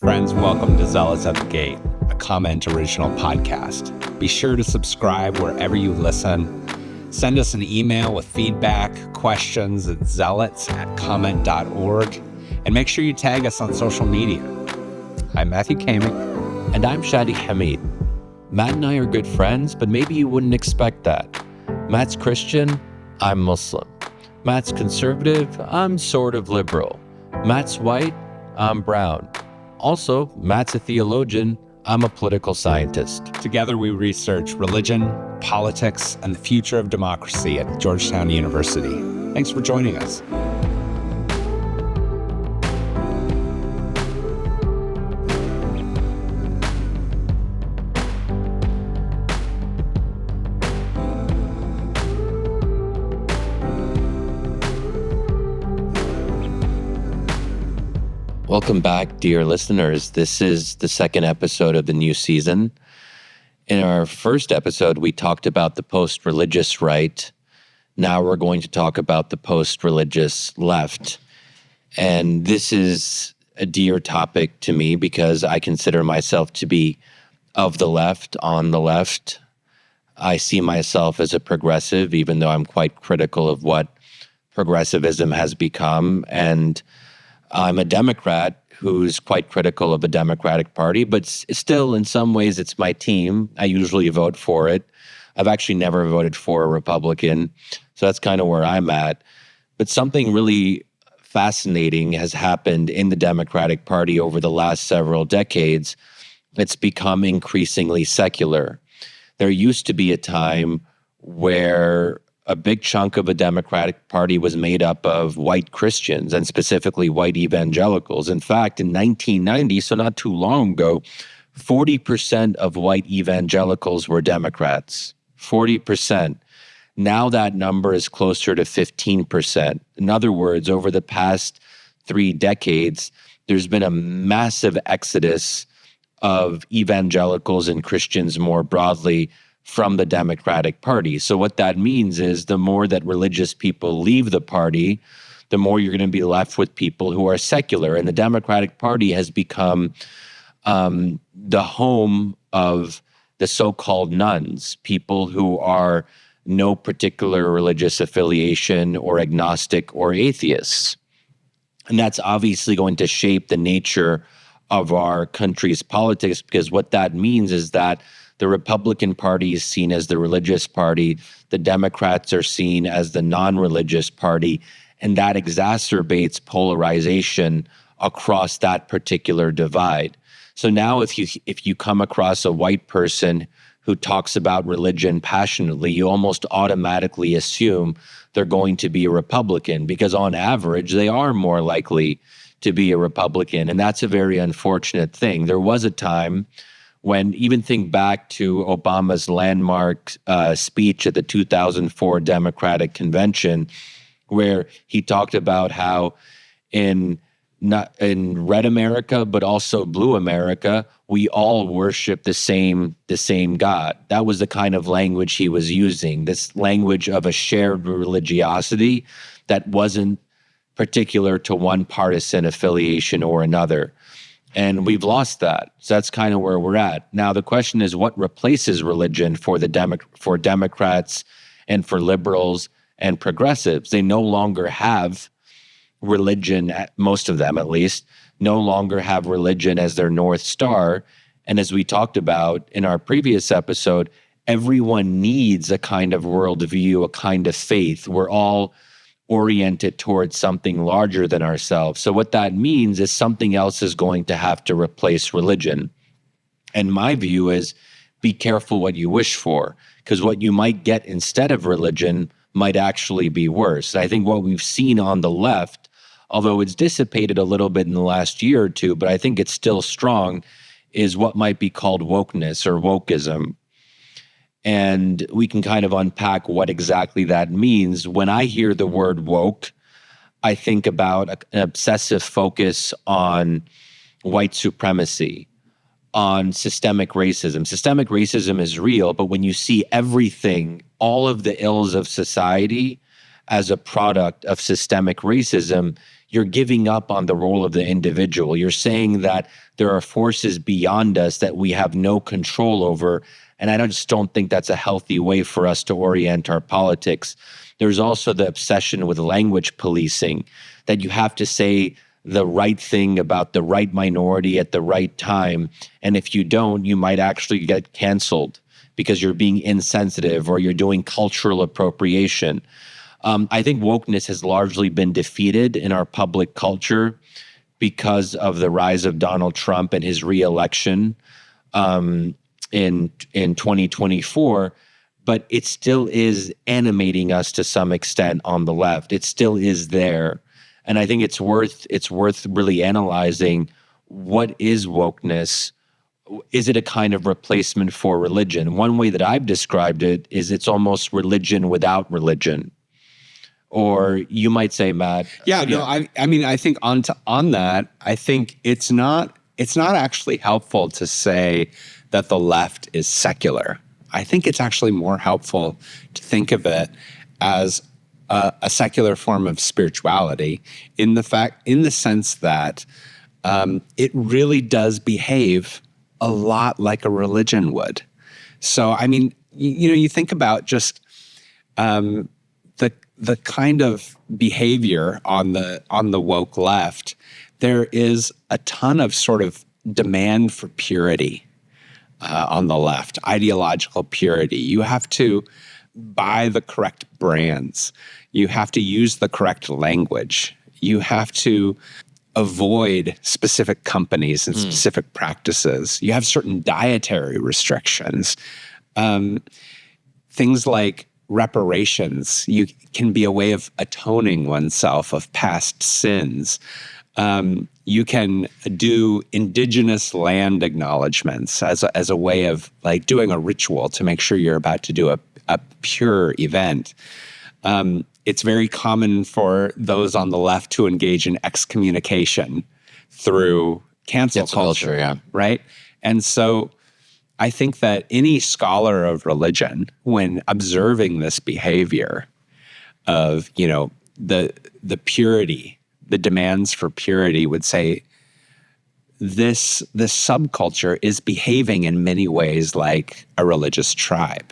Friends, welcome to Zealots at the Gate, a Comment original podcast. Be sure to subscribe wherever you listen. Send us an email with feedback, questions at zealots@comment.org, and make sure you tag us on social media. I'm Matthew Kamick. And I'm Shadi Hamid. Matt and I are good friends, but maybe you wouldn't expect that. Matt's Christian, I'm Muslim. Matt's conservative, I'm sort of liberal. Matt's white, I'm brown. Also, Matt's a theologian, I'm a political scientist. Together we research religion, politics, and the future of democracy at Georgetown University. Thanks for joining us. Welcome back, dear listeners. This is the second episode of the new season. In our first episode, we talked about the post-religious right. Now we're going to talk about the post-religious left. And this is a dear topic to me because I consider myself to be of the left, on the left. I see myself as a progressive, even though I'm quite critical of what progressivism has become. And I'm a Democrat who's quite critical of the Democratic Party, but still, in some ways, it's my team. I usually vote for it. I've actually never voted for a Republican, so that's kind of where I'm at. But something really fascinating has happened in the Democratic Party over the last several decades. It's become increasingly secular. There used to be a time where a big chunk of the Democratic Party was made up of white Christians and specifically white evangelicals. In fact, in 1990, so not too long ago, 40% of white evangelicals were Democrats. 40%. Now that number is closer to 15%. In other words, over the past 3 decades, there's been a massive exodus of evangelicals and Christians more broadly from the Democratic Party. So what that means is the more that religious people leave the party, the more you're going to be left with people who are secular. And the Democratic Party has become the home of the so-called nuns, people who are no particular religious affiliation or agnostic or atheists. And that's obviously going to shape the nature of our country's politics, because what that means is that the Republican Party is seen as the religious party. The Democrats are seen as the non-religious party. And that exacerbates polarization across that particular divide. So now if you come across a white person who talks about religion passionately, you almost automatically assume they're going to be a Republican, because on average, they are more likely to be a Republican. And that's a very unfortunate thing. There was a time when, even think back to Obama's landmark speech at the 2004 Democratic Convention, where he talked about how in red America, but also blue America, we all worship the same God. That was the kind of language he was using, this language of a shared religiosity that wasn't particular to one partisan affiliation or another. And we've lost that. So that's kind of where we're at. Now, the question is, what replaces religion for Democrats and for liberals and progressives? They no longer have religion, most of them at least, no longer have religion as their North Star. And as we talked about in our previous episode, everyone needs a kind of worldview, a kind of faith. We're all oriented towards something larger than ourselves. So what that means is something else is going to have to replace religion. And my view is, be careful what you wish for, because what you might get instead of religion might actually be worse. I think what we've seen on the left, although it's dissipated a little bit in the last year or two, but I think it's still strong, is what might be called wokeness or wokeism. And we can kind of unpack what exactly that means. When I hear the word woke, I think about an obsessive focus on white supremacy, on systemic racism. Systemic racism is real, but when you see everything, all of the ills of society as a product of systemic racism, you're giving up on the role of the individual. You're saying that there are forces beyond us that we have no control over. And I just don't think that's a healthy way for us to orient our politics. There's also the obsession with language policing, that you have to say the right thing about the right minority at the right time. And if you don't, you might actually get canceled because you're being insensitive or you're doing cultural appropriation. I think wokeness has largely been defeated in our public culture because of the rise of Donald Trump and his reelection in 2024. But it still is animating us to some extent on the left. It still is there. And I think it's worth really analyzing, what is wokeness? Is it a kind of replacement for religion? One way that I've described it is it's almost religion without religion. Or you might say, Matt. I mean, I think on that, I think it's not actually helpful to say that the left is secular. I think it's actually more helpful to think of it as a secular form of spirituality in the sense that it really does behave a lot like a religion would. So, I mean, you think about just the kind of behavior on the woke left. There is a ton of sort of demand for purity on the left, ideological purity. You have to buy the correct brands. You have to use the correct language. You have to avoid specific companies and specific practices. You have certain dietary restrictions. Things like reparations can be a way of atoning oneself of past sins. You can do indigenous land acknowledgments as a way of like doing a ritual to make sure you're about to do a pure event. It's very common for those on the left to engage in excommunication through cancel culture, yeah. Right? And so I think that any scholar of religion, when observing this behavior of, the purity, the demands for purity, would say this subculture is behaving in many ways like a religious tribe.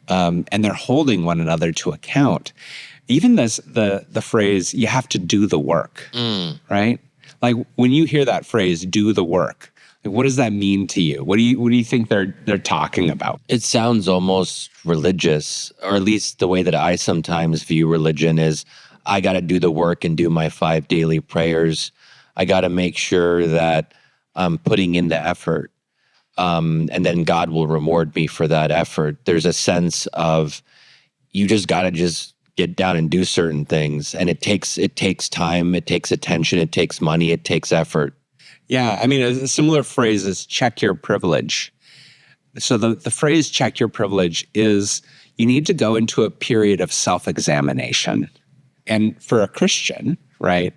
And they're holding one another to account. Even the phrase, you have to do the work, right? Like when you hear that phrase, do the work, like, what does that mean to you? What do you think they're talking about? It sounds almost religious, or at least the way that I sometimes view religion is, I got to do the work and do my 5 daily prayers. I got to make sure that I'm putting in the effort. And then God will reward me for that effort. There's a sense of you just got to just get down and do certain things. And it takes time, it takes attention, it takes money, it takes effort. Yeah, I mean, a similar phrase is check your privilege. So the phrase check your privilege is you need to go into a period of self-examination. And for a Christian, right,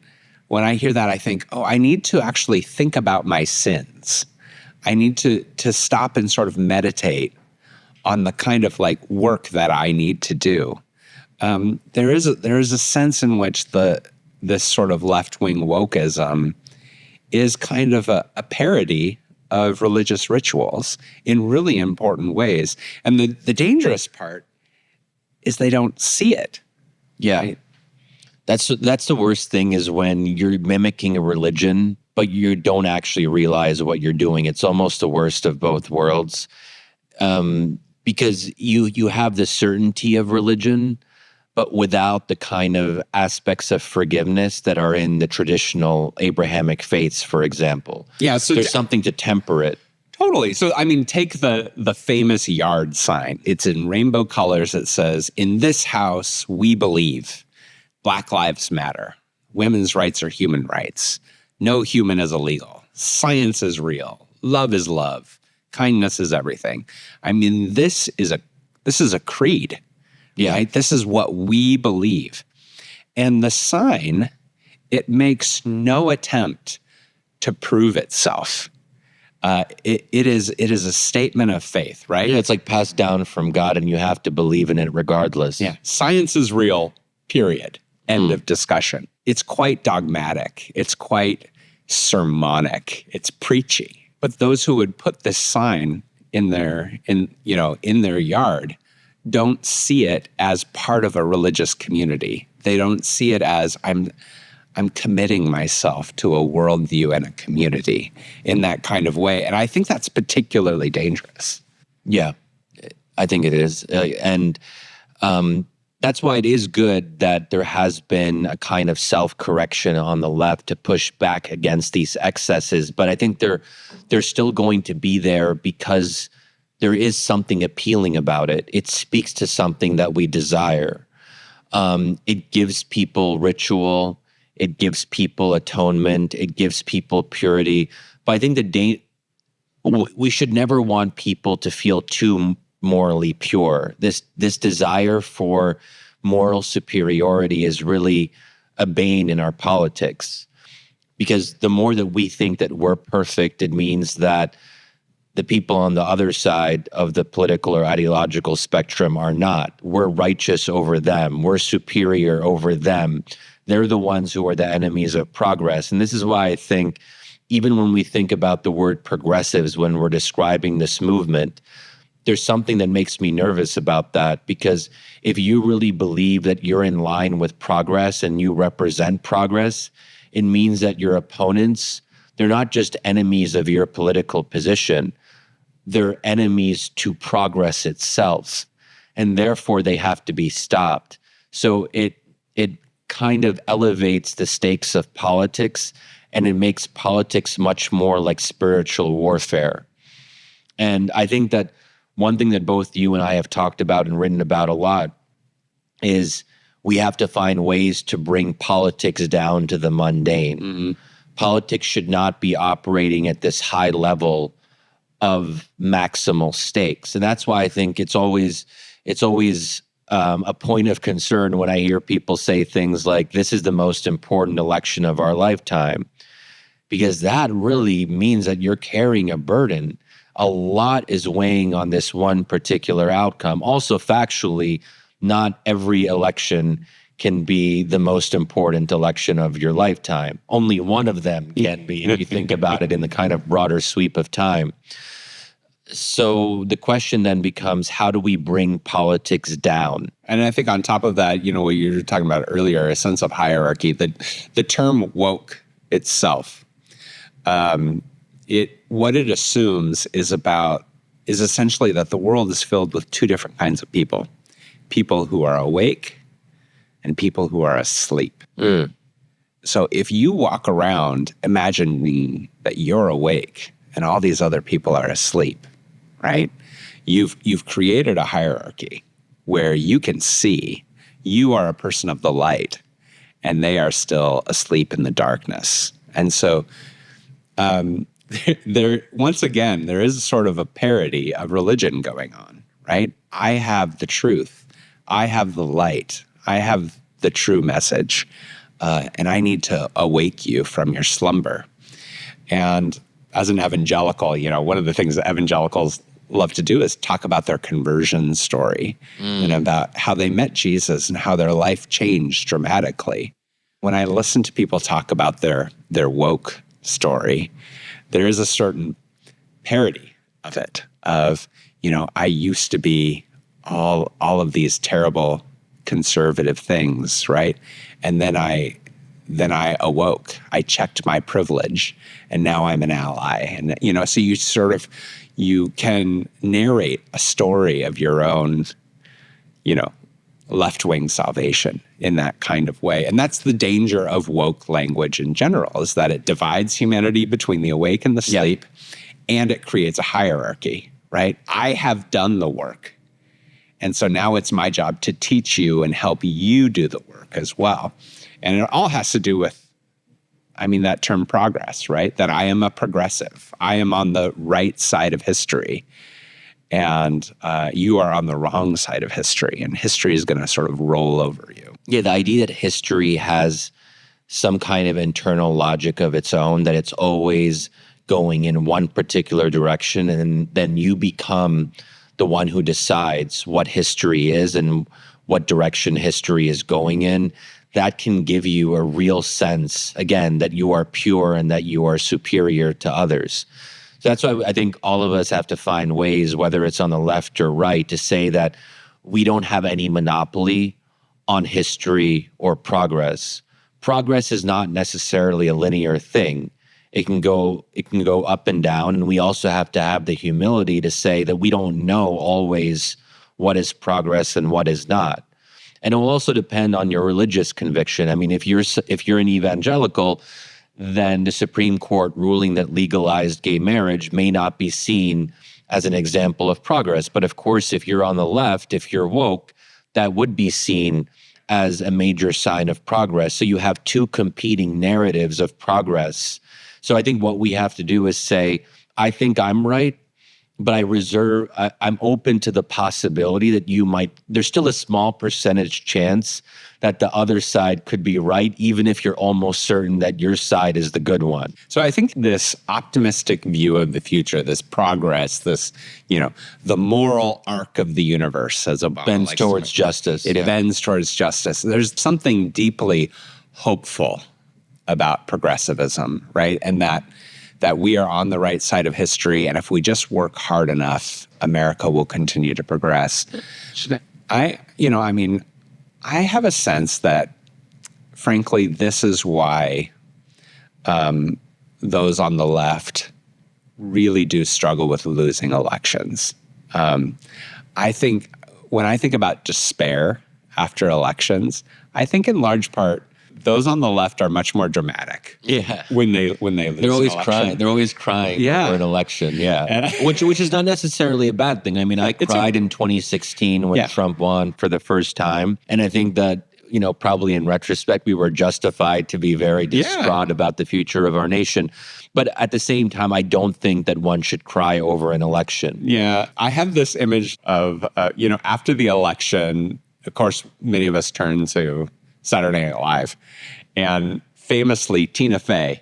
when I hear that, I think, I need to actually think about my sins. I need to stop and sort of meditate on the kind of like work that I need to do. There is a sense in which this sort of left-wing wokeism is kind of a parody of religious rituals in really important ways. And the dangerous part is they don't see it. Yeah. Right? That's the worst thing, is when you're mimicking a religion, but you don't actually realize what you're doing. It's almost the worst of both worlds, because you have the certainty of religion, but without the kind of aspects of forgiveness that are in the traditional Abrahamic faiths, for example. Yeah, so there's something to temper it. Totally. So, I mean, take the famous yard sign. It's in rainbow colors. It says, "In this house, we believe Black lives matter. Women's rights are human rights. No human is illegal. Science is real. Love is love. Kindness is everything." I mean, this is a creed. Yeah. Right? This is what we believe. And the sign, it makes no attempt to prove itself. It is a statement of faith, right? Yeah, it's like passed down from God, and you have to believe in it regardless. Yeah. Science is real, period. End of discussion. It's quite dogmatic. It's quite sermonic. It's preachy. But those who would put this sign in their yard don't see it as part of a religious community. They don't see it as I'm committing myself to a worldview and a community in that kind of way. And I think that's particularly dangerous. Yeah, I think it is. And that's why it is good that there has been a kind of self-correction on the left to push back against these excesses. But I think they're still going to be there because there is something appealing about it. It speaks to something that we desire. It gives people ritual. It gives people atonement. It gives people purity. But I think we should never want people to feel too morally pure. This desire for moral superiority is really a bane in our politics, because the more that we think that we're perfect, it means that the people on the other side of the political or ideological spectrum are not. We're righteous over them. We're superior over them. They're the ones who are the enemies of progress. And this is why I think even when we think about the word progressives, when we're describing this movement, there's something that makes me nervous about that, because if you really believe that you're in line with progress and you represent progress, it means that your opponents, they're not just enemies of your political position, they're enemies to progress itself, and therefore they have to be stopped. So it kind of elevates the stakes of politics, and it makes politics much more like spiritual warfare. And I think that one thing that both you and I have talked about and written about a lot is we have to find ways to bring politics down to the mundane. Mm-hmm. Politics should not be operating at this high level of maximal stakes. And that's why I think it's always a point of concern when I hear people say things like, this is the most important election of our lifetime, because that really means that you're carrying a burden. A lot is weighing on this one particular outcome. Also, factually, not every election can be the most important election of your lifetime. Only one of them can be, if you think about it in the kind of broader sweep of time. So the question then becomes, how do we bring politics down? And I think on top of that, what you were talking about earlier, a sense of hierarchy, the term woke itself, what it assumes is essentially that the world is filled with two different kinds of people who are awake and people who are asleep. Mm. So if you walk around imagining that you're awake and all these other people are asleep, right? You've created a hierarchy where you can see you are a person of the light and they are still asleep in the darkness. And so once again, there is sort of a parody of religion going on, right? I have the truth. I have the light. I have the true message. And I need to awake you from your slumber. And as an evangelical, one of the things that evangelicals love to do is talk about their conversion story and about how they met Jesus and how their life changed dramatically. When I listen to people talk about their woke story, there is a certain parody of it, of, I used to be all of these terrible conservative things, right? And then I awoke. I checked my privilege, and now I'm an ally. And so you can narrate a story of your own, left-wing salvation in that kind of way. And that's the danger of woke language in general, is that it divides humanity between the awake and the sleep, and it creates a hierarchy, right? I have done the work. And so now it's my job to teach you and help you do the work as well. And it all has to do with, that term progress, right? That I am a progressive. I am on the right side of history. And you are on the wrong side of history. And history is going to sort of roll over you. Yeah, the idea that history has some kind of internal logic of its own, that it's always going in one particular direction, and then you become the one who decides what history is and what direction history is going in. that can give you a real sense, again, that you are pure and that you are superior to others. So that's why I think all of us have to find ways, whether it's on the left or right, to say that we don't have any monopoly on history or progress. Progress is not necessarily a linear thing. It can go up and down, and we also have to have the humility to say that we don't know always what is progress and what is not. And it will also depend on your religious conviction. I mean, if you're an evangelical, then the Supreme Court ruling that legalized gay marriage may not be seen as an example of progress. But of course, if you're on the left, if you're woke, that would be seen as a major sign of progress. So you have two competing narratives of progress. So I think what we have to do is say, I think I'm right, but I'm open to the possibility that there's still a small percentage chance that the other side could be right, even if you're almost certain that your side is the good one. So I think this optimistic view of the future, this progress, this, the moral arc of the universe, as Obama bends towards justice. It bends towards justice. There's something deeply hopeful about progressivism, right? And that we are on the right side of history, and if we just work hard enough, America will continue to progress. I have a sense that, frankly, this is why those on the left really do struggle with losing elections. I think when I think about despair after elections, I think in large part, those on the left are much more dramatic. Yeah. When they lose. They're always crying. They're always crying for an election. Yeah. Which is not necessarily a bad thing. I mean, I cried in 2016 when Trump won for the first time. And I think that, probably in retrospect, we were justified to be very distraught about the future of our nation. But at the same time, I don't think that one should cry over an election. Yeah. I have this image of, after the election, of course, many of us turn to Saturday Night Live. And famously, Tina Fey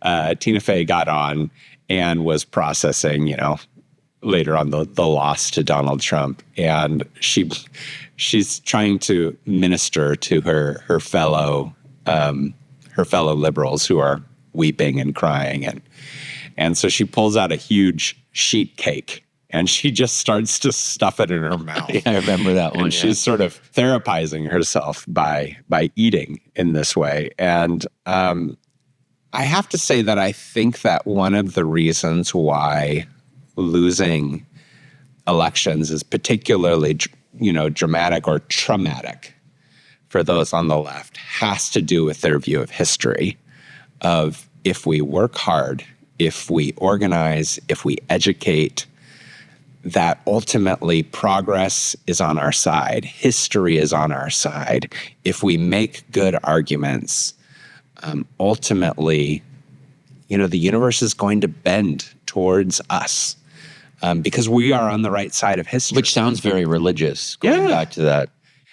got on and was processing, later on the loss to Donald Trump. And she's trying to minister to her fellow liberals who are weeping and crying. And so she pulls out a huge sheet cake and she just starts to stuff it in her mouth. Yeah, I remember that one. And she's sort of therapizing herself by eating in this way. And I have to say that I think that one of the reasons why losing elections is particularly, dramatic or traumatic for those on the left has to do with their view of history, of if we work hard, if we organize, if we educate, that ultimately progress is on our side, history is on our side. If we make good arguments, ultimately, the universe is going to bend towards us because we are on the right side of history. Which sounds very religious, going back to that.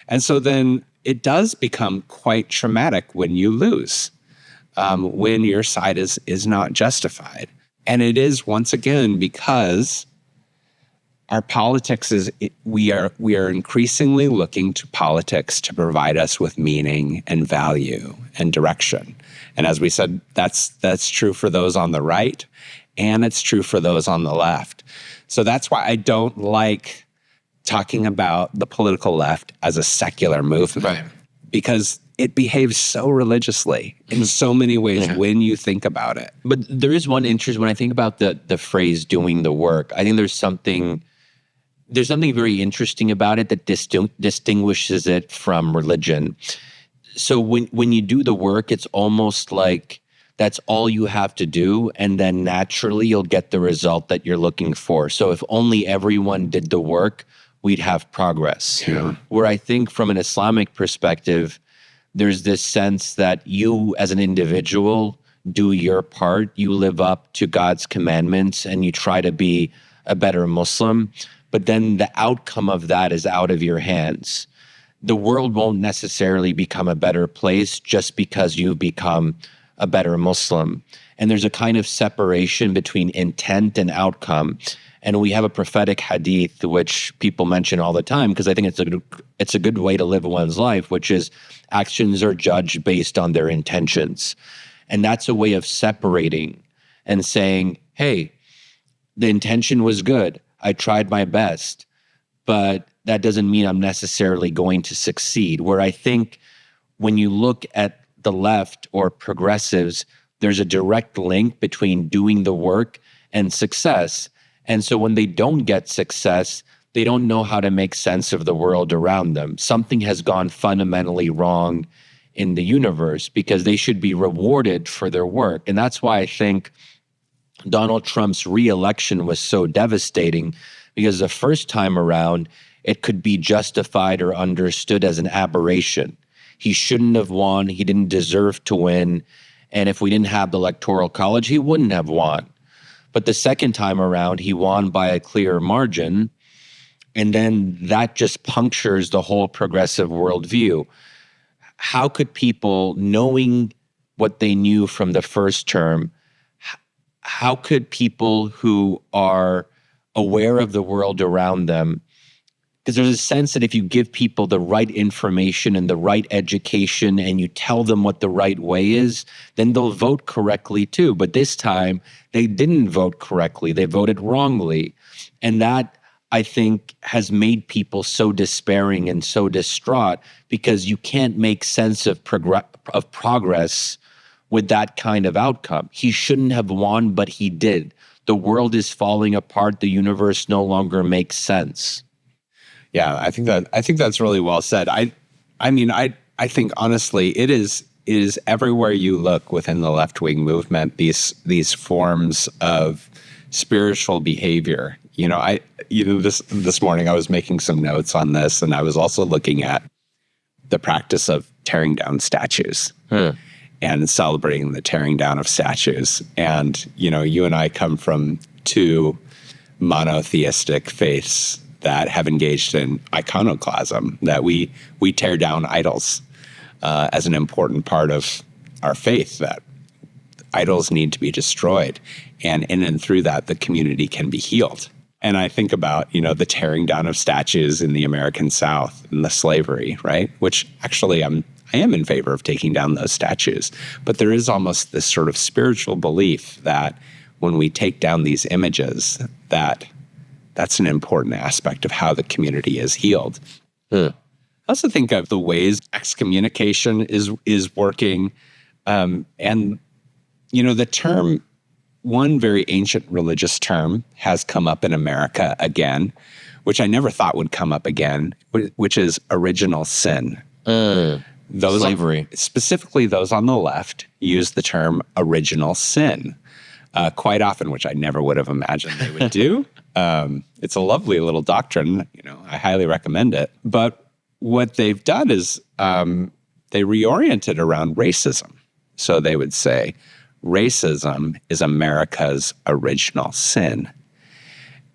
And so then it does become quite traumatic when you lose, when your side is not justified. And it is, once again, because our politics we are increasingly looking to politics to provide us with meaning and value and direction. And as we said, that's true for those on the right, and it's true for those on the left. So that's why I don't like talking about the political left as a secular movement, right? Because it behaves so religiously in so many ways when you think about it. But there is one interest when I think about the phrase "doing the work." I think there's something very interesting about it that distinguishes it from religion. So when you do the work, it's almost like that's all you have to do, and then naturally you'll get the result that you're looking for. So if only everyone did the work, we'd have progress. Yeah. Where I think from an Islamic perspective, there's this sense that you as an individual do your part, you live up to God's commandments, and you try to be a better Muslim. But then the outcome of that is out of your hands. The world won't necessarily become a better place just because you've become a better Muslim. And there's a kind of separation between intent and outcome. And we have a prophetic hadith, which people mention all the time, because I think it's a good way to live one's life, which is actions are judged based on their intentions. And that's a way of separating and saying, hey, the intention was good. I tried my best, but that doesn't mean I'm necessarily going to succeed. Where I think when you look at the left or progressives, there's a direct link between doing the work and success. And so when they don't get success, they don't know how to make sense of the world around them. Something has gone fundamentally wrong in the universe because they should be rewarded for their work. And that's why I think Donald Trump's re-election was so devastating, because the first time around, it could be justified or understood as an aberration. He shouldn't have won. He didn't deserve to win. And if we didn't have the Electoral College, he wouldn't have won. But the second time around, he won by a clear margin. And then that just punctures the whole progressive worldview. How could people, knowing what they knew from the first term, how could people who are aware of the world around them, because there's a sense that if you give people the right information and the right education and you tell them what the right way is, then they'll vote correctly too. But this time, they didn't vote correctly. They voted wrongly. And that, I think, has made people so despairing and so distraught, because you can't make sense of progress with that kind of outcome. He shouldn't have won, but he did. The world is falling apart. The universe no longer makes sense. Yeah, I think that's really well said. I think honestly, it is everywhere you look within the left-wing movement, these forms of spiritual behavior. This morning I was making some notes on this, and I was also looking at the practice of tearing down statues and celebrating the tearing down of statues. And, you and I come from two monotheistic faiths that have engaged in iconoclasm, that we tear down idols as an important part of our faith, that idols need to be destroyed. And in and through that, the community can be healed. And I think about, the tearing down of statues in the American South and the slavery, right? Which actually I am in favor of taking down those statues. But there is almost this sort of spiritual belief that when we take down these images, that's an important aspect of how the community is healed. I also think of the ways excommunication is working. And, the term, one very ancient religious term has come up in America again, which I never thought would come up again, which is original sin. Slavery. Specifically, those on the left use the term original sin quite often, which I never would have imagined they would do. It's a lovely little doctrine. I highly recommend it. But what they've done is they reoriented around racism. So they would say, racism is America's original sin.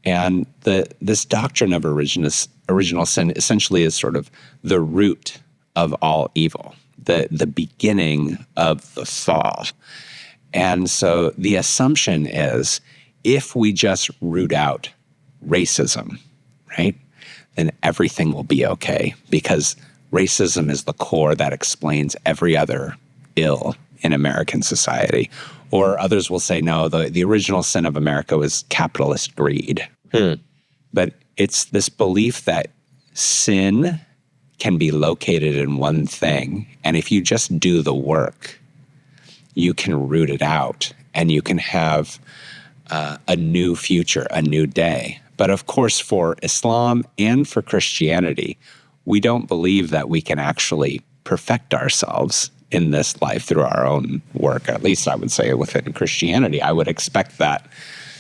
And this doctrine of original sin essentially is sort of the root of all evil, the beginning of the fall. And so the assumption is, if we just root out racism, right, then everything will be okay, because racism is the core that explains every other ill in American society. Or others will say, no, the original sin of America was capitalist greed. But it's this belief that sin can be located in one thing, and if you just do the work, you can root it out, and you can have a new future, a new day. But of course, for Islam and for Christianity, we don't believe that we can actually perfect ourselves in this life through our own work. At least I would say within Christianity, I would expect that.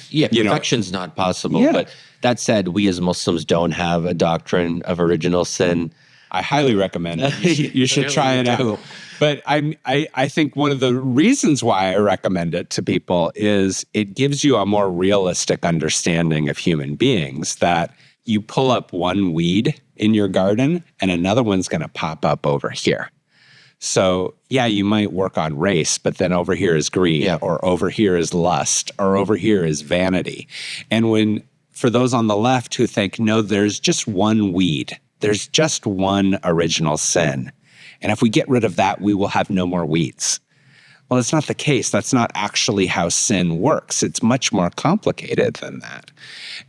Yeah, perfection's not possible. Yeah. But that said, we as Muslims don't have a doctrine of original sin. I highly recommend it. You should try it out. But I think one of the reasons why I recommend it to people is it gives you a more realistic understanding of human beings, that you pull up one weed in your garden and another one's going to pop up over here. So, yeah, you might work on race, but then over here is greed, or over here is lust, or over here is vanity. And for those on the left who think, no, there's just one weed, there's just one original sin. And if we get rid of that, we will have no more weeds. Well, that's not the case. That's not actually how sin works. It's much more complicated than that.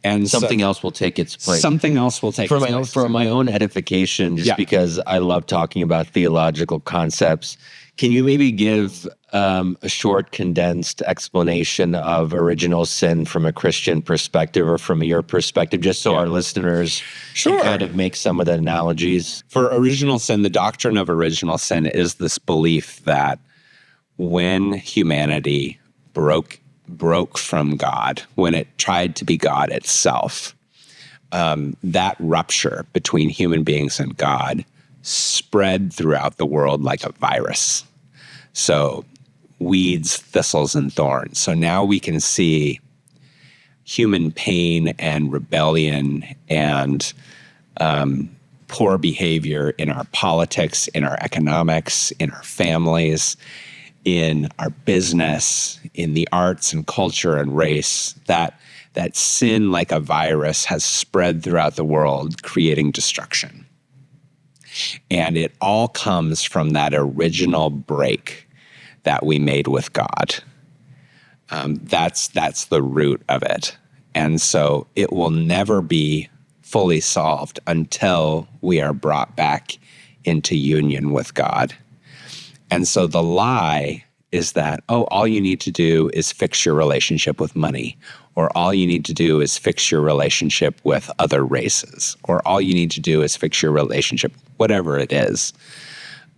And something else will take its place. Something else will take its place. For my own edification, just because I love talking about theological concepts, can you maybe give a short, condensed explanation of original sin from a Christian perspective or from your perspective, just so our listeners can kind of make some of the analogies? For original sin, the doctrine of original sin is this belief that when humanity broke from God, when it tried to be God itself, that rupture between human beings and God spread throughout the world like a virus. So weeds, thistles, and thorns. So now we can see human pain and rebellion and poor behavior in our politics, in our economics, in our families, in our business, in the arts and culture and race, that sin like a virus has spread throughout the world, creating destruction. And it all comes from that original break that we made with God. That's the root of it. And so it will never be fully solved until we are brought back into union with God. And so the lie is that, all you need to do is fix your relationship with money, or all you need to do is fix your relationship with other races, or all you need to do is fix your relationship, whatever it is.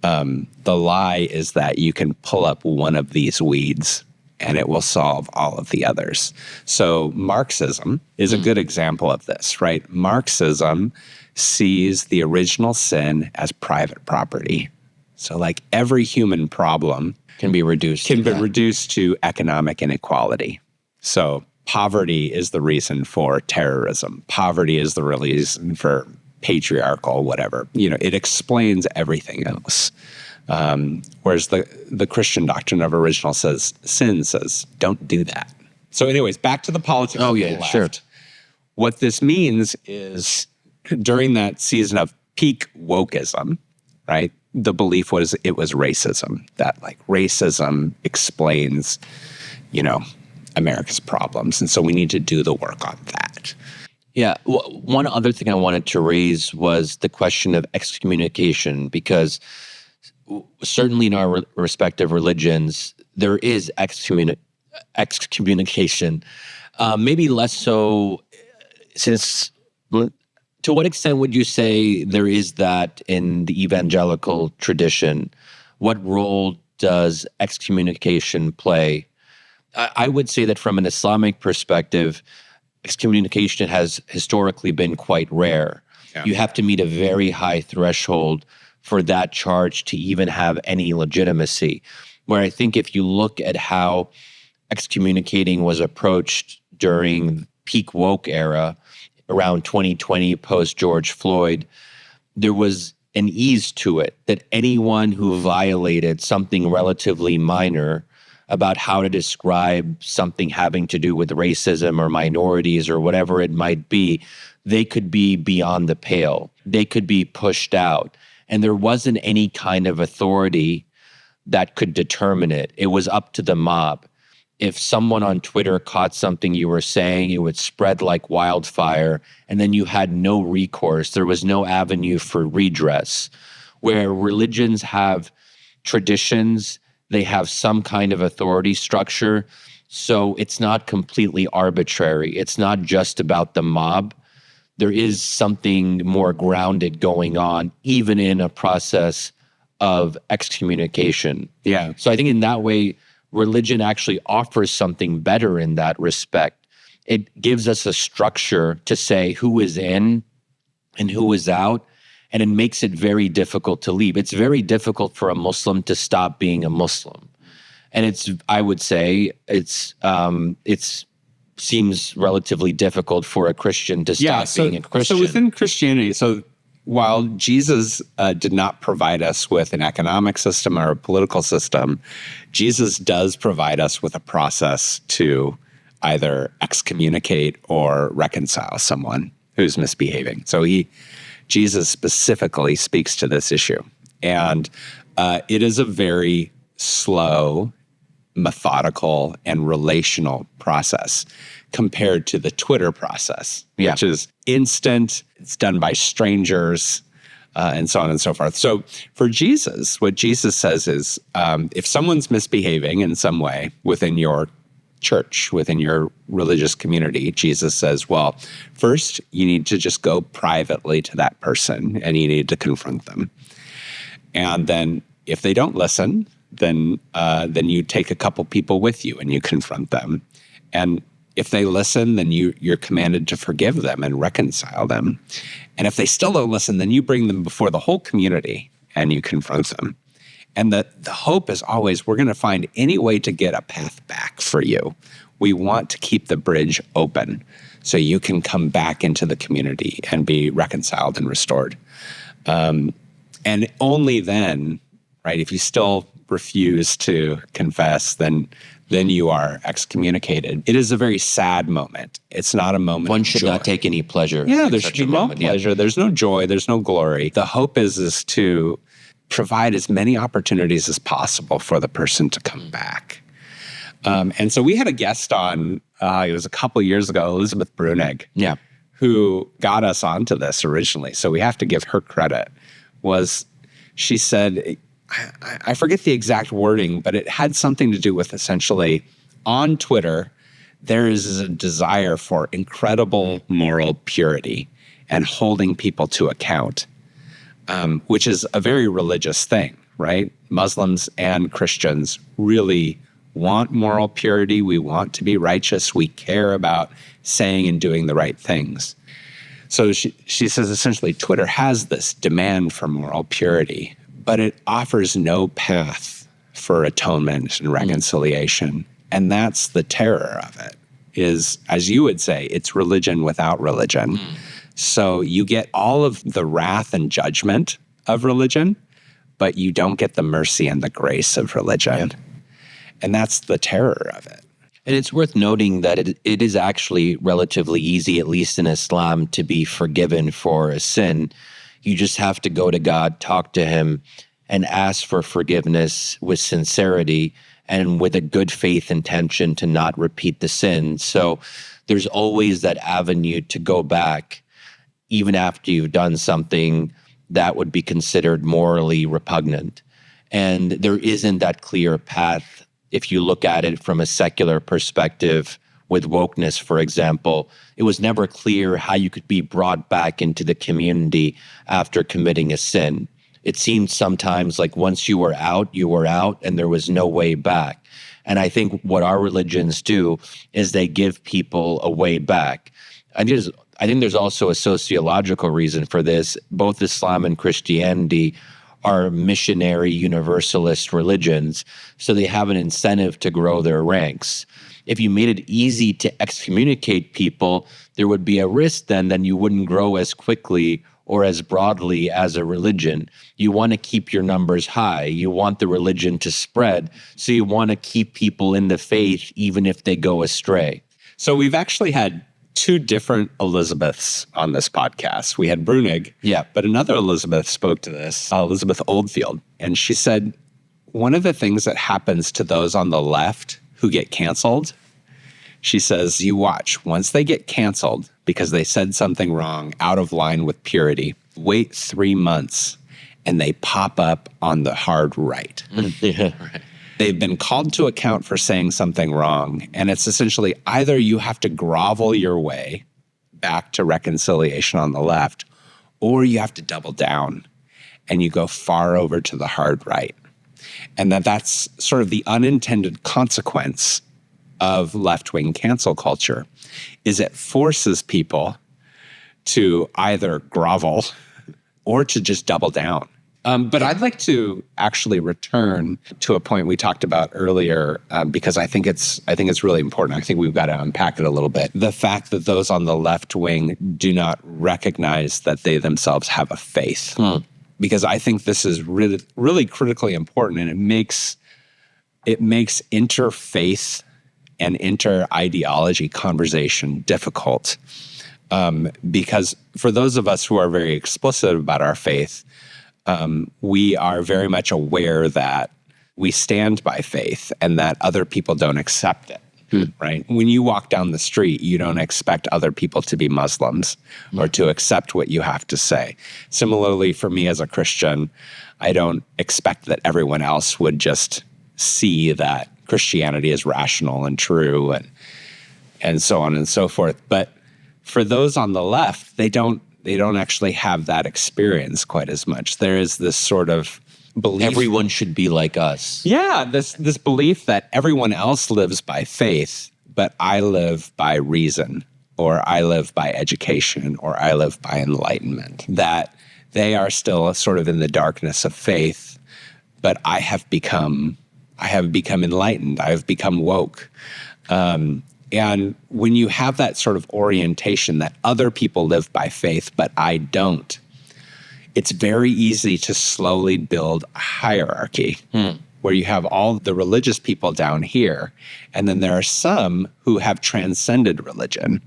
The lie is that you can pull up one of these weeds and it will solve all of the others. So Marxism is a good example of this, right? Marxism sees the original sin as private property. So like every human problem can be reduced to economic inequality. So poverty is the reason for terrorism. Poverty is the reason for patriarchal whatever. It explains everything else. Whereas the Christian doctrine of original sin says, don't do that. So anyways, back to the politics of the left. Sure. What this means is during that season of peak wokeism, right? The belief was it was racism, that like racism explains, America's problems. And so we need to do the work on that. Yeah. One other thing I wanted to raise was the question of excommunication, because certainly in our respective religions, there is excommunication. Maybe less so since... To what extent would you say there is that in the evangelical tradition? What role does excommunication play? I would say that from an Islamic perspective, excommunication has historically been quite rare. Yeah. You have to meet a very high threshold for that charge to even have any legitimacy. Where I think if you look at how excommunicating was approached during peak woke era, around 2020, post George Floyd, there was an ease to it that anyone who violated something relatively minor about how to describe something having to do with racism or minorities or whatever it might be, they could be beyond the pale. They could be pushed out. And there wasn't any kind of authority that could determine it. It was up to the mob. If someone on Twitter caught something you were saying, it would spread like wildfire, and then you had no recourse. There was no avenue for redress. Where religions have traditions, they have some kind of authority structure, so it's not completely arbitrary. It's not just about the mob. There is something more grounded going on, even in a process of excommunication. Yeah. So I think in that way, religion actually offers something better in that respect. It gives us a structure to say who is in and who is out, and it makes it very difficult to leave. It's very difficult for a Muslim to stop being a Muslim. And I would say, it seems relatively difficult for a Christian to stop being a Christian. So within Christianity, while Jesus did not provide us with an economic system or a political system, Jesus does provide us with a process to either excommunicate or reconcile someone who's misbehaving. So Jesus specifically speaks to this issue. And it is a very slow, methodical, and relational process compared to the Twitter process, which is instant. It's done by strangers, and so on and so forth. So for Jesus, what Jesus says is, if someone's misbehaving in some way within your church, within your religious community, Jesus says, well, first you need to just go privately to that person and you need to confront them. And then if they don't listen, then you take a couple people with you and you confront them. And if they listen, then you're commanded to forgive them and reconcile them. And if they still don't listen, then you bring them before the whole community and you confront them. And the hope is always, we're going to find any way to get a path back for you. We want to keep the bridge open so you can come back into the community and be reconciled and restored. And only then, right, if you still refuse to confess, then you are excommunicated. It is a very sad moment. It's not a moment One of should joy. not take any pleasure. Yeah, there should be no moment. pleasure. There's no joy. There's no glory. The hope is to provide as many opportunities as possible for the person to come back. And so we had a guest on, it was a couple years ago, Elizabeth Brunig, who got us onto this originally. So we have to give her credit. She said, I forget the exact wording, but it had something to do with essentially on Twitter, there is a desire for incredible moral purity and holding people to account, which is a very religious thing, right? Muslims and Christians really want moral purity. We want to be righteous. We care about saying and doing the right things. So she says essentially Twitter has this demand for moral purity, but it offers no path for atonement and reconciliation. And that's the terror of it, is, as you would say, it's religion without religion. So you get all of the wrath and judgment of religion, but you don't get the mercy and the grace of religion. And that's the terror of it. And it's worth noting that it is actually relatively easy, at least in Islam, to be forgiven for a sin. You just have to go to God, talk to him, and ask for forgiveness with sincerity and with a good faith intention to not repeat the sin. So there's always that avenue to go back, even after you've done something that would be considered morally repugnant. And there isn't that clear path. If you look at it from a secular perspective, with wokeness, for example, it was never clear how you could be brought back into the community after committing a sin. It seemed sometimes like once you were out, and there was no way back. And I think what our religions do is they give people a way back. I think there's also a sociological reason for this. Both Islam and Christianity are missionary universalist religions, so they have an incentive to grow their ranks. If you made it easy to excommunicate people, there would be a risk then you wouldn't grow as quickly or as broadly as a religion. You want to keep your numbers high. You want the religion to spread. So you want to keep people in the faith even if they go astray. So we've actually had two different Elizabeths on this podcast. We had Brunig, but another Elizabeth spoke to this, Elizabeth Oldfield. And she said, one of the things that happens to those on the left who get canceled, she says, you watch, once they get canceled because they said something wrong, out of line with purity, wait 3 months and they pop up on the hard right. Right. They've been called to account for saying something wrong. And it's essentially either you have to grovel your way back to reconciliation on the left, or you have to double down and you go far over to the hard right. And that's sort of the unintended consequence of left-wing cancel culture, is it forces people to either grovel or to just double down. But I'd like to actually return to a point we talked about earlier, because I think it's really important. I think we've got to unpack it a little bit. The fact that those on the left wing do not recognize that they themselves have a faith, because I think this is really, really critically important, and it makes interfaith and inter-ideology conversation difficult. Because for those of us who are very explicit about our faith, we are very much aware that we stand by faith and that other people don't accept it, right? When you walk down the street, you don't expect other people to be Muslims or to accept what you have to say. Similarly, for me as a Christian, I don't expect that everyone else would just see that Christianity is rational and true and so on and so forth. But for those on the left, they don't actually have that experience quite as much. There is this sort of belief. Everyone should be like us. Yeah, this belief that everyone else lives by faith, but I live by reason, or I live by education, or I live by enlightenment. That they are still sort of in the darkness of faith, but I have become enlightened. I have become woke. And when you have that sort of orientation that other people live by faith, but I don't, it's very easy to slowly build a hierarchy where you have all the religious people down here, and then there are some who have transcended religion,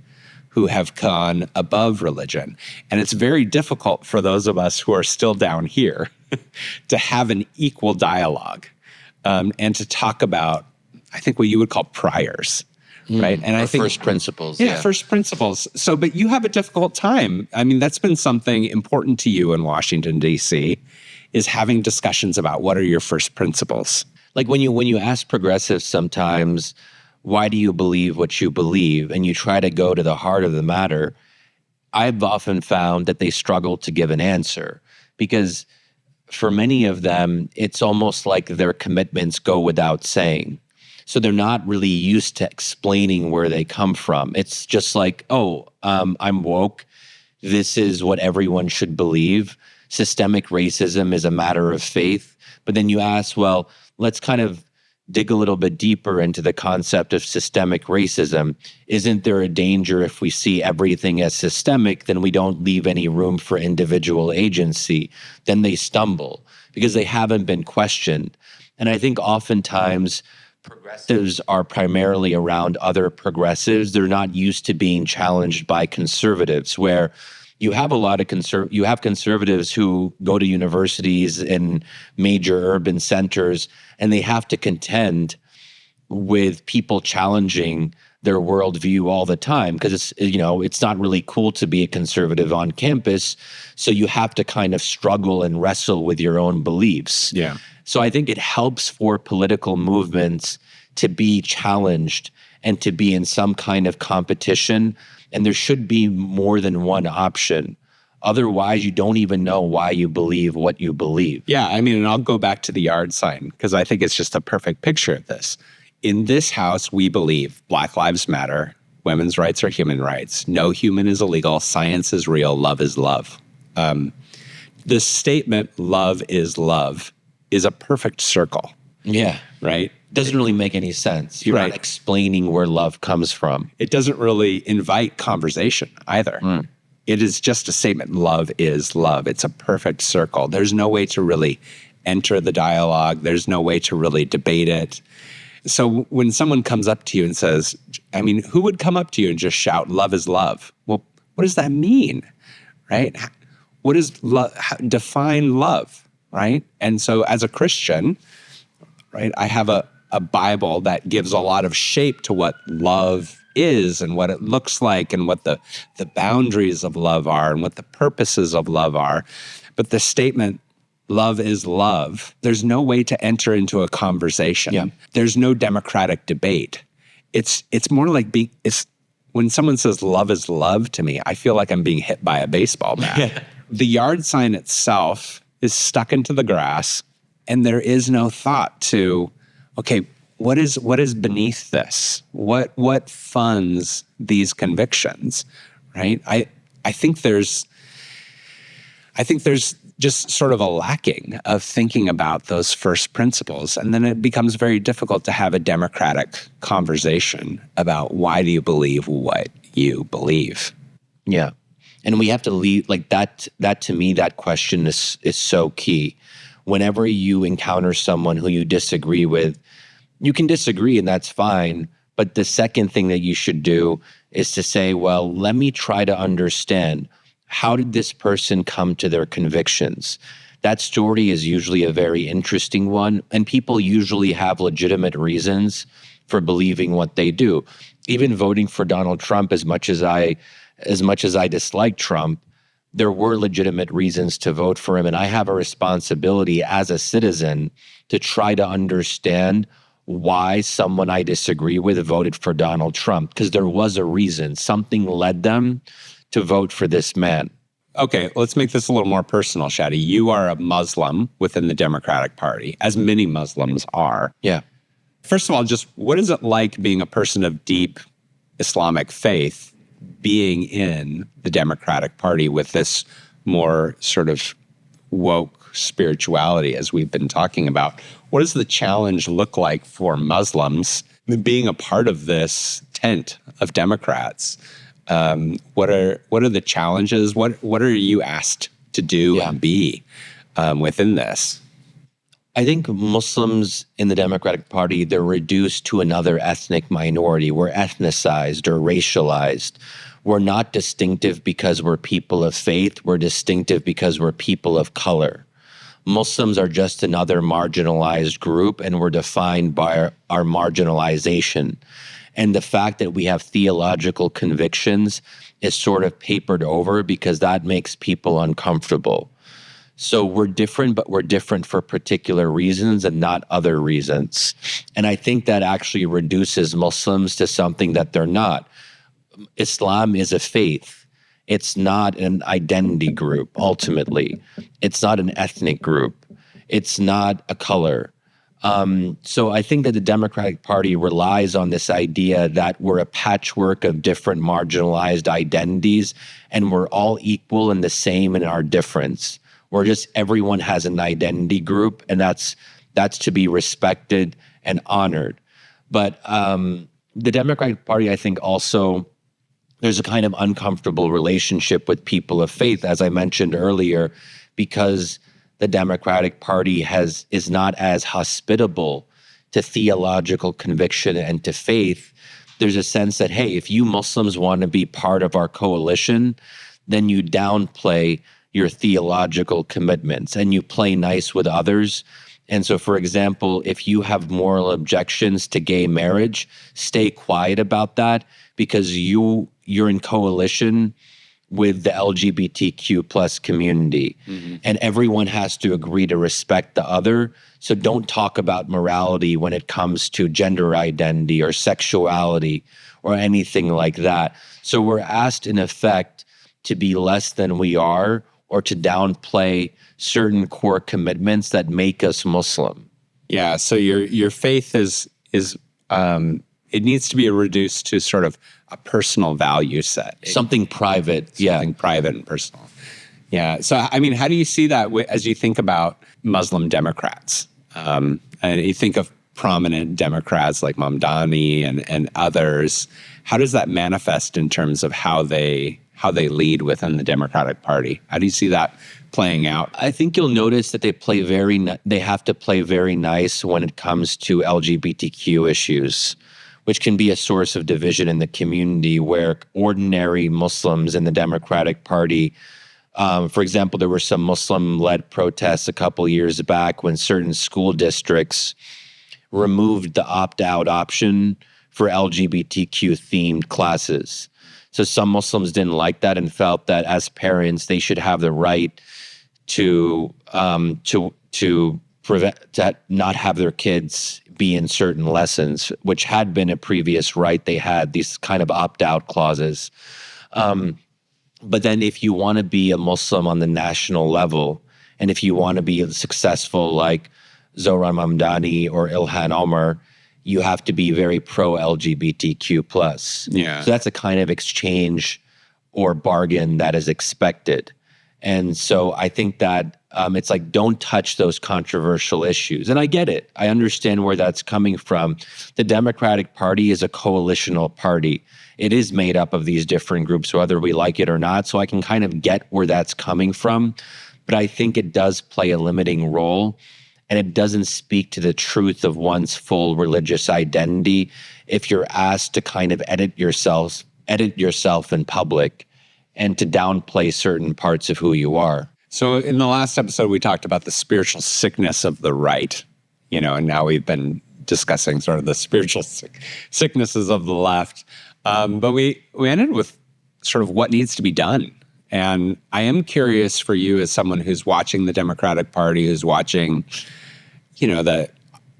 who have gone above religion. And it's very difficult for those of us who are still down here to have an equal dialogue and to talk about, I think, what you would call priors. Right. And I think first principles. Yeah, first principles. So, but you have a difficult time. I mean, that's been something important to you in Washington, D.C., is having discussions about what are your first principles. Like when you ask progressives sometimes, why do you believe what you believe? And you try to go to the heart of the matter, I've often found that they struggle to give an answer, because for many of them, it's almost like their commitments go without saying. So they're not really used to explaining where they come from. It's just like, I'm woke. This is what everyone should believe. Systemic racism is a matter of faith. But then you ask, well, let's kind of dig a little bit deeper into the concept of systemic racism. Isn't there a danger if we see everything as systemic, then we don't leave any room for individual agency? Then they stumble because they haven't been questioned. And I think oftentimes progressives are primarily around other progressives. They're not used to being challenged by conservatives, where you have a lot of conservatives who go to universities in major urban centers, and they have to contend with people challenging their worldview all the time, because it's not really cool to be a conservative on campus. So you have to kind of struggle and wrestle with your own beliefs. Yeah. So I think it helps for political movements to be challenged and to be in some kind of competition. And there should be more than one option. Otherwise, you don't even know why you believe what you believe. Yeah, I mean, and I'll go back to the yard sign, because I think it's just a perfect picture of this. In this house, we believe Black Lives Matter, women's rights are human rights, no human is illegal, science is real, love is love. The statement, love, is a perfect circle. Yeah. Right? Doesn't really make any sense. You're not explaining where love comes from. It doesn't really invite conversation either. It is just a statement, love is love. It's a perfect circle. There's no way to really enter the dialogue. There's no way to really debate it. So when someone comes up to you and says, I mean, who would come up to you and just shout, love is love? Well, what does that mean, right? What is love? Define love, right? And so as a Christian, right, I have a Bible that gives a lot of shape to what love is and what it looks like and what the boundaries of love are and what the purposes of love are. But the statement, love is love, there's no way to enter into a conversation. Yeah. There's no democratic debate. It's more like when someone says love is love to me, I feel like I'm being hit by a baseball bat. The yard sign itself is stuck into the grass, and there is no thought to, okay, what is beneath this? What funds these convictions, right? I think there's just sort of a lacking of thinking about those first principles. And then it becomes very difficult to have a democratic conversation about why do you believe what you believe. Yeah. And we have to leave like that to me, that question is so key. Whenever you encounter someone who you disagree with, you can disagree and that's fine. But the second thing that you should do is to say, well, let me try to understand, how did this person come to their convictions? That story is usually a very interesting one, and people usually have legitimate reasons for believing what they do. Even voting for Donald Trump, as much as I dislike Trump, there were legitimate reasons to vote for him. And I have a responsibility as a citizen to try to understand why someone I disagree with voted for Donald Trump, because there was a reason. Something led them to vote for this man. Okay, let's make this a little more personal, Shadi. You are a Muslim within the Democratic Party, as many Muslims are. Yeah. First of all, just what is it like being a person of deep Islamic faith, being in the Democratic Party with this more sort of woke spirituality, as we've been talking about? What does the challenge look like for Muslims being a part of this tent of Democrats? What are the challenges? What are you asked to do and be within this? I think Muslims in the Democratic Party, they're reduced to another ethnic minority. We're ethnicized or racialized. We're not distinctive because we're people of faith. We're distinctive because we're people of color. Muslims are just another marginalized group, and we're defined by our marginalization. And the fact that we have theological convictions is sort of papered over because that makes people uncomfortable. So we're different, but we're different for particular reasons and not other reasons. And I think that actually reduces Muslims to something that they're not. Islam is a faith. It's not an identity group, ultimately. It's not an ethnic group. It's not a color. So I think that the Democratic Party relies on this idea that we're a patchwork of different marginalized identities, and we're all equal and the same in our difference. We're just, everyone has an identity group, and that's to be respected and honored. But the Democratic Party, I think also, there's a kind of uncomfortable relationship with people of faith, as I mentioned earlier, because the Democratic Party is not as hospitable to theological conviction and to faith. There's a sense that, hey, if you Muslims want to be part of our coalition, then you downplay your theological commitments and you play nice with others. And so, for example, if you have moral objections to gay marriage, stay quiet about that because you're in coalition with the LGBTQ plus community. Mm-hmm. And everyone has to agree to respect the other. So don't talk about morality when it comes to gender identity or sexuality or anything like that. So we're asked, in effect, to be less than we are or to downplay certain core commitments that make us Muslim. Yeah, so your faith is it needs to be reduced to sort of a personal value set. Something private. Something private and personal. Yeah. So, I mean, how do you see that as you think about Muslim Democrats? And you think of prominent Democrats like Mamdani and others. How does that manifest in terms of how they lead within the Democratic Party? How do you see that playing out? I think you'll notice that they have to play very nice when it comes to LGBTQ issues, which can be a source of division in the community, where ordinary Muslims in the Democratic Party, for example, there were some Muslim-led protests a couple years back when certain school districts removed the opt-out option for LGBTQ-themed classes. So some Muslims didn't like that and felt that as parents, they should have the right to prevent that, not have their kids be in certain lessons, which had been a previous right. They had these kind of opt-out clauses. But then if you want to be a Muslim on the national level, and if you want to be successful like Zohran Mamdani or Ilhan Omar, you have to be very pro-LGBTQ+. Yeah. So that's a kind of exchange or bargain that is expected. And so I think that It's like, don't touch those controversial issues. And I get it. I understand where that's coming from. The Democratic Party is a coalitional party. It is made up of these different groups, whether we like it or not. So I can kind of get where that's coming from. But I think it does play a limiting role, and it doesn't speak to the truth of one's full religious identity if you're asked to kind of edit yourself in public and to downplay certain parts of who you are. So in the last episode, we talked about the spiritual sickness of the right, and now we've been discussing sort of the spiritual sicknesses of the left. But we ended with sort of what needs to be done. And I am curious for you, as someone who's watching the Democratic Party, who's watching,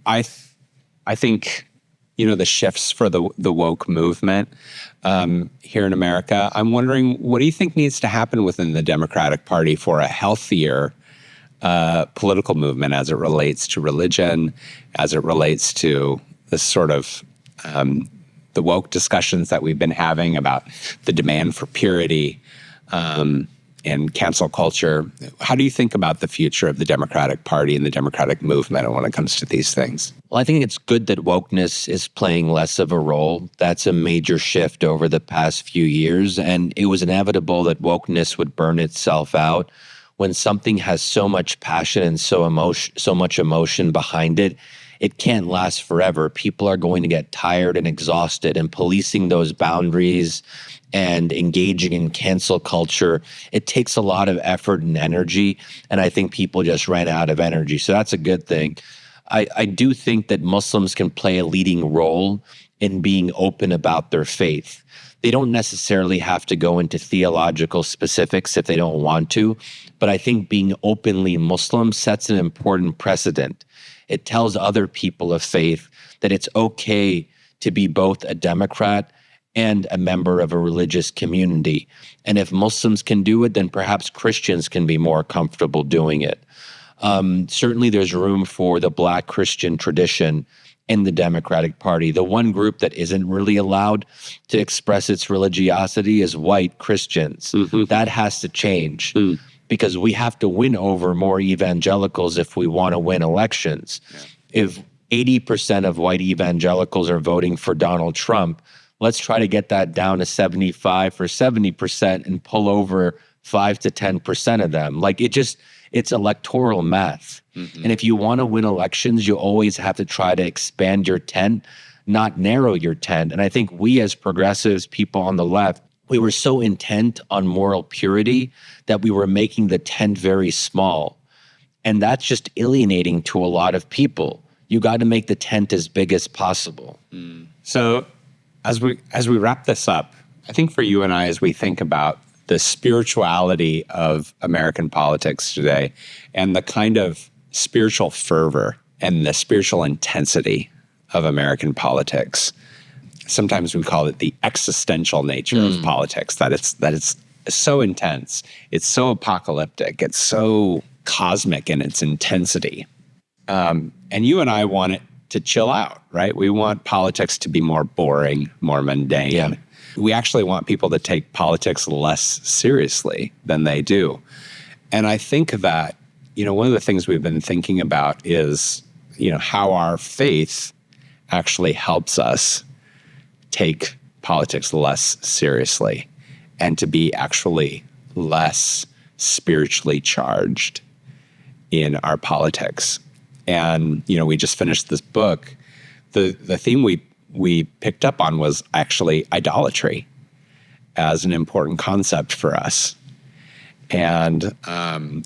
I think, the shifts for the woke movement here in America. I'm wondering, what do you think needs to happen within the Democratic Party for a healthier political movement as it relates to religion, as it relates to this sort of the woke discussions that we've been having about the demand for purity and cancel culture? How do you think about the future of the Democratic Party and the Democratic movement when it comes to these things? Well, I think it's good that wokeness is playing less of a role. That's a major shift over the past few years, and it was inevitable that wokeness would burn itself out. When something has so much passion and so much emotion behind it, it can't last forever. People are going to get tired and exhausted, and policing those boundaries and engaging in cancel culture, it takes a lot of effort and energy, and I think people just ran out of energy. So that's a good thing. I do think that Muslims can play a leading role in being open about their faith. They don't necessarily have to go into theological specifics if they don't want to, but I think being openly Muslim sets an important precedent. It tells other people of faith that it's okay to be both a Democrat and a member of a religious community. And if Muslims can do it, then perhaps Christians can be more comfortable doing it. Certainly there's room for the Black Christian tradition in the Democratic Party. The one group that isn't really allowed to express its religiosity is white Christians. Mm-hmm. That has to change because we have to win over more evangelicals if we want to win elections. Yeah. If 80% of white evangelicals are voting for Donald Trump, let's try to get that down to 75 or 70% and pull over 5 to 10% of them. It's electoral math. Mm-hmm. And if you want to win elections, you always have to try to expand your tent, not narrow your tent. And I think we as progressives, people on the left, we were so intent on moral purity that we were making the tent very small. And that's just alienating to a lot of people. You got to make the tent as big as possible. Mm. So as we wrap this up, I think for you and I, as we think about the spirituality of American politics today and the kind of spiritual fervor and the spiritual intensity of American politics, sometimes we call it the existential nature of politics, that it's so intense, it's so apocalyptic, it's so cosmic in its intensity. And you and I want it to chill out, right? We want politics to be more boring, more mundane. Yeah. We actually want people to take politics less seriously than they do. And I think that, one of the things we've been thinking about is, how our faith actually helps us take politics less seriously and to be actually less spiritually charged in our politics. And, we just finished this book. The theme we picked up on was actually idolatry as an important concept for us. And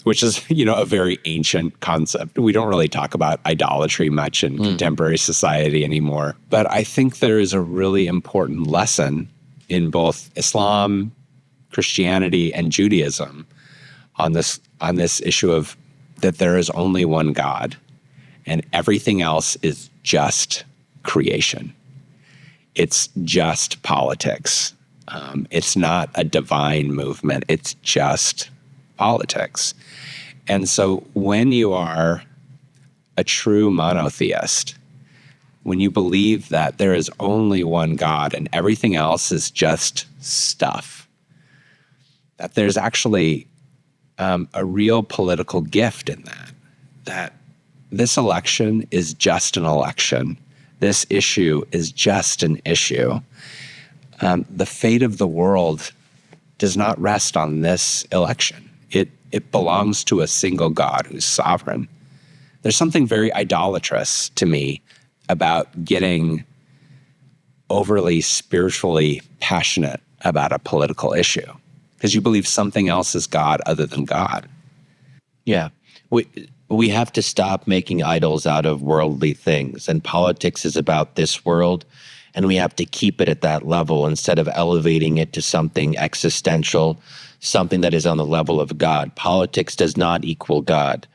which is, a very ancient concept. We don't really talk about idolatry much in contemporary society anymore. But I think there is a really important lesson in both Islam, Christianity, and Judaism on this issue of that there is only one God and everything else is just creation. It's just politics. It's not a divine movement. It's just politics. And so when you are a true monotheist, when you believe that there is only one God and everything else is just stuff, that there's actually a real political gift in that this election is just an election. This issue is just an issue. The fate of the world does not rest on this election. It belongs to a single God who's sovereign. There's something very idolatrous to me about getting overly spiritually passionate about a political issue because you believe something else is God other than God. Yeah. We have to stop making idols out of worldly things, and politics is about this world, and we have to keep it at that level instead of elevating it to something existential, something that is on the level of God. Politics does not equal God.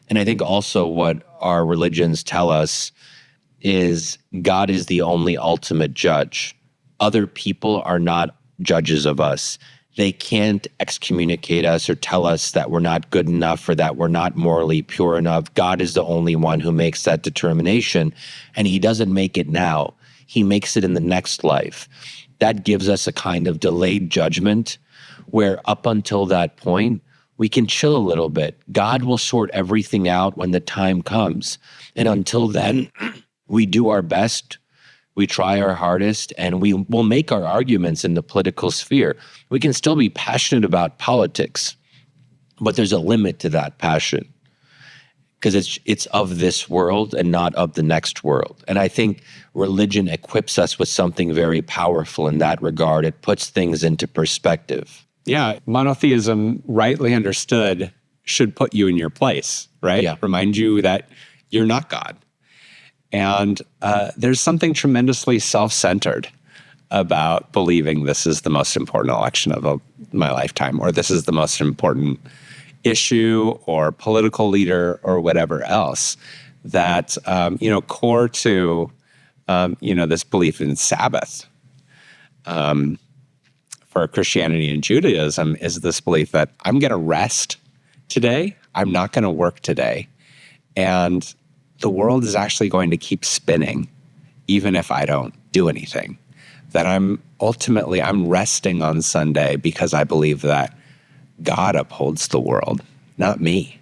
And I think also what our religions tell us is God is the only ultimate judge. Other people are not judges of us. They can't excommunicate us or tell us that we're not good enough or that we're not morally pure enough. God is the only one who makes that determination, and he doesn't make it now. He makes it in the next life. That gives us a kind of delayed judgment where up until that point, we can chill a little bit. God will sort everything out when the time comes. And until then, we do our best, we try our hardest, and we will make our arguments in the political sphere. We can still be passionate about politics, but there's a limit to that passion because it's of this world and not of the next world. And I think religion equips us with something very powerful in that regard. It puts things into perspective. Yeah, monotheism, rightly understood, should put you in your place, right? Yeah. Remind you that you're not God. And there's something tremendously self-centered about believing this is the most important election of my lifetime, or this is the most important issue or political leader or whatever else that, core to, this belief in Sabbath for Christianity and Judaism is this belief that I'm going to rest today. I'm not going to work today. And the world is actually going to keep spinning, even if I don't do anything. That I'm resting on Sunday because I believe that God upholds the world, not me.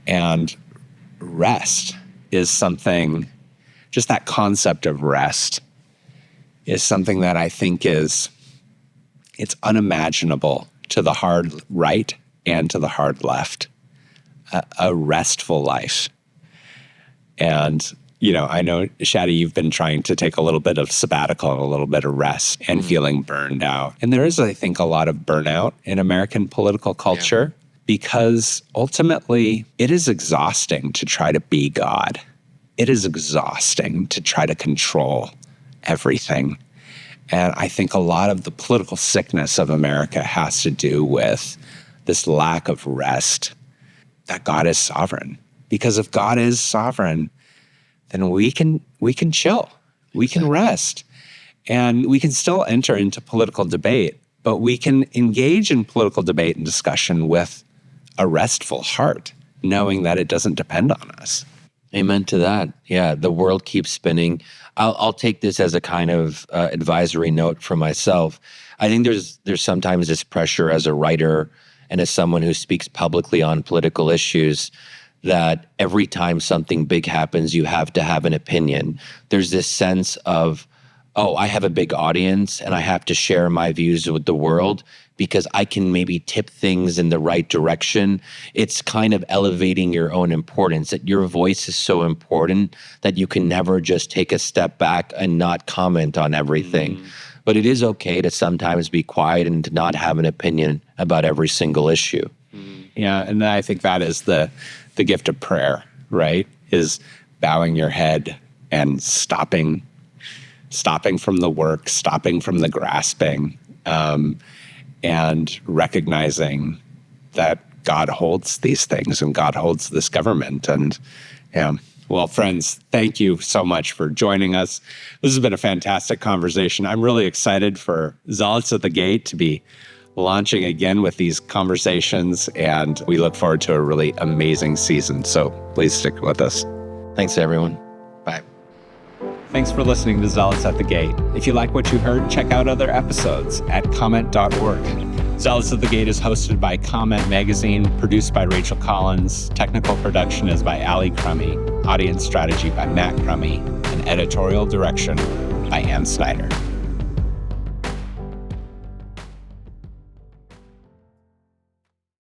And rest is something, just that concept of rest is something that I think it's unimaginable to the hard right and to the hard left, a restful life. And, I know, Shadi, you've been trying to take a little bit of sabbatical, a little bit of rest and feeling burned out. And there is, I think, a lot of burnout in American political culture because ultimately it is exhausting to try to be God. It is exhausting to try to control everything. And I think a lot of the political sickness of America has to do with this lack of rest, that God is sovereign. Because if God is sovereign, then we can chill, we can rest, and we can still enter into political debate, but we can engage in political debate and discussion with a restful heart, knowing that it doesn't depend on us. Amen to that. Yeah, the world keeps spinning. I'll take this as a kind of advisory note for myself. I think there's sometimes this pressure as a writer and as someone who speaks publicly on political issues that every time something big happens, you have to have an opinion. There's this sense of, I have a big audience and I have to share my views with the world because I can maybe tip things in the right direction. It's kind of elevating your own importance, that your voice is so important that you can never just take a step back and not comment on everything. But it is okay to sometimes be quiet and to not have an opinion about every single issue. Yeah, and I think that is the gift of prayer, right? Is bowing your head and stopping from the work, stopping from the grasping, and recognizing that God holds these things and God holds this government. And well, friends, thank you so much for joining us. This has been a fantastic conversation. I'm really excited for Zealots at the Gate to be launching again with these conversations, and we look forward to a really amazing season. So please stick with us. Thanks, everyone. Bye. Thanks for listening to Zealots at the Gate. If you like what you heard, check out other episodes at comment.org. Zealots of the Gate is hosted by Comment Magazine, produced by Rachel Collins. Technical production is by Ali Crummy. Audience strategy by Matt Crummy. And editorial direction by Ann Snyder.